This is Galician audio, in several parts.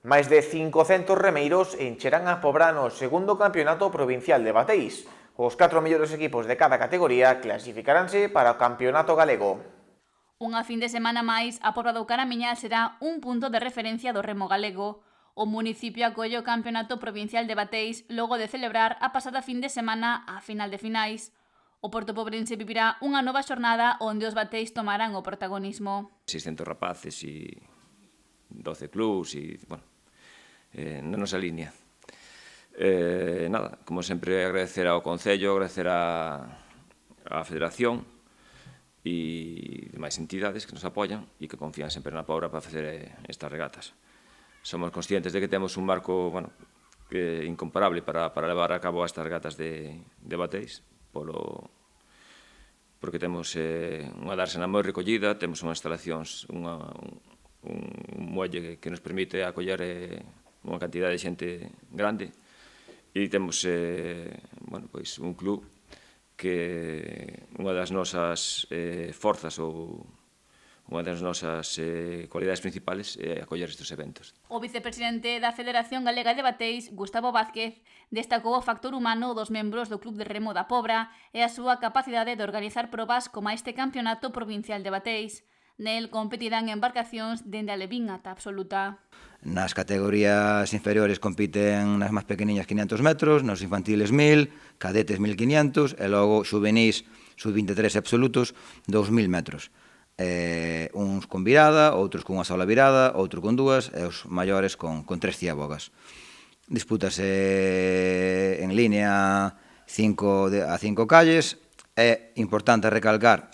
Máis de 500 remeiros encherán a Pobra no segundo campeonato provincial de Bateis. Os 4 mellores equipos de cada categoría clasificaránse para o campeonato galego. Unha fin de semana máis, a Pobra do Caramiñal será un punto de referencia do remo galego. O municipio acolle o campeonato provincial de Bateis logo de celebrar a pasada fin de semana a final de finais. O Porto Pobrense vivirá unha nova xornada onde os bateis tomarán o protagonismo. 600 rapaces e 12 clubs e, bueno, na nosa línea. Nada, como sempre, agradecer ao Concello, agradecer á Federación e demais entidades que nos apoian e que confían sempre na Pobra para facer estas regatas. Somos conscientes de que temos un marco, bueno, incomparable para levar a cabo estas regatas de Bateis, porque temos unha dársena moi recollida, temos unhas instalacións, un muelle que nos permite acoller unha cantidad de xente grande e temos bueno, pois un club que unha das nosas forzas ou unha das nosas cualidades principales é acoller estes eventos. O vicepresidente da Federación Galega de Bateis, Gustavo Vázquez, destacou o factor humano dos membros do Club de Remo da Pobra e a súa capacidade de organizar probas como este campeonato provincial de Bateis. Nel competirán embarcacións dende a levín ata absoluta. Nas categorías inferiores compiten nas máis pequeniñas 500 metros, nos infantiles 1000, cadetes 1500 e logo xuvenís sub-23 absolutos 2000 metros. Uns con virada, outros cunha sola virada, outro con dúas e os maiores con 3 ciabogas. Dispútase en línea a 5 calles. É importante recalcar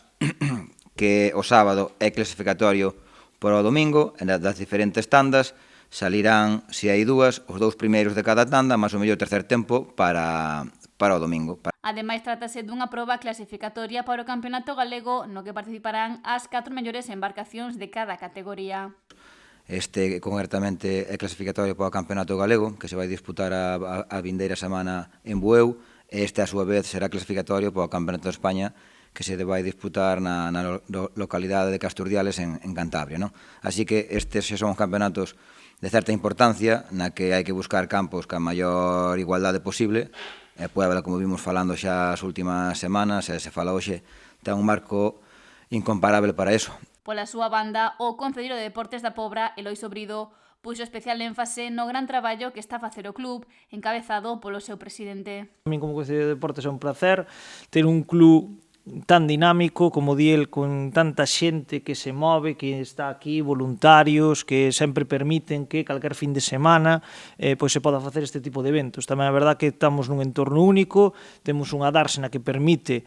que o sábado é clasificatorio para o domingo, e das diferentes tandas salirán, se hai dúas, os 2 primeiros de cada tanda, máis o mellor tercer tempo para o domingo. Ademais, trátase dunha proba clasificatoria para o campeonato galego no que participarán as 4 mellores embarcacións de cada categoría. Este, concretamente, é clasificatorio para o campeonato galego, que se vai disputar a vindeira semana en Bueu, e este, a súa vez, será clasificatorio para o campeonato de España, que se vai disputar na localidade de Casturdiales en Cantabria. Así que estes son os campeonatos de certa importancia na que hai que buscar campos ca maior igualdade posible. Puebla, como vimos falando xa as últimas semanas, e se fala hoxe, ten un marco incomparable para eso. Pola súa banda, o Concelleiro de Deportes da Pobra, Eloi Sobrido, puxo especial énfase no gran traballo que está a facer o club, encabezado polo seu presidente. A min como Concelleiro de Deportes é un placer ter un club tan dinámico, como di el, con tanta xente que se move, que está aquí, voluntarios, que sempre permiten que calquer fin de semana pois se poda facer este tipo de eventos. Tamén é verdad que estamos nun entorno único, temos unha dársena que permite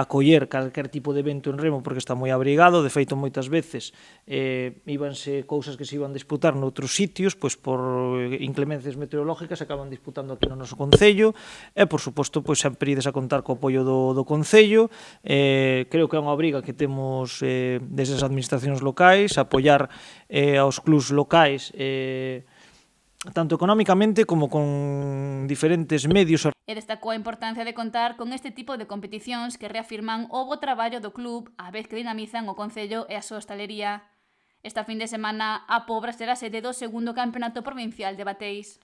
acoller calquer tipo de evento en remo porque está moi abrigado, de feito moitas veces íbanse cousas que se iban disputar noutros sitios, pois por inclemencias meteorológicas acaban disputando aquí no noso Concello e, por suposto, pois sempre ides a contar co apoio do Concello. Creo que é unha obriga que temos desde as administracións locais, apoiar aos clubs locais tanto económicamente como con diferentes medios. E destacou a importancia de contar con este tipo de competicións que reafirman o bo traballo do club a vez que dinamizan o Concello e a súa hostalería. Esta fin de semana a Pobra será sede do segundo campeonato provincial de Bateis.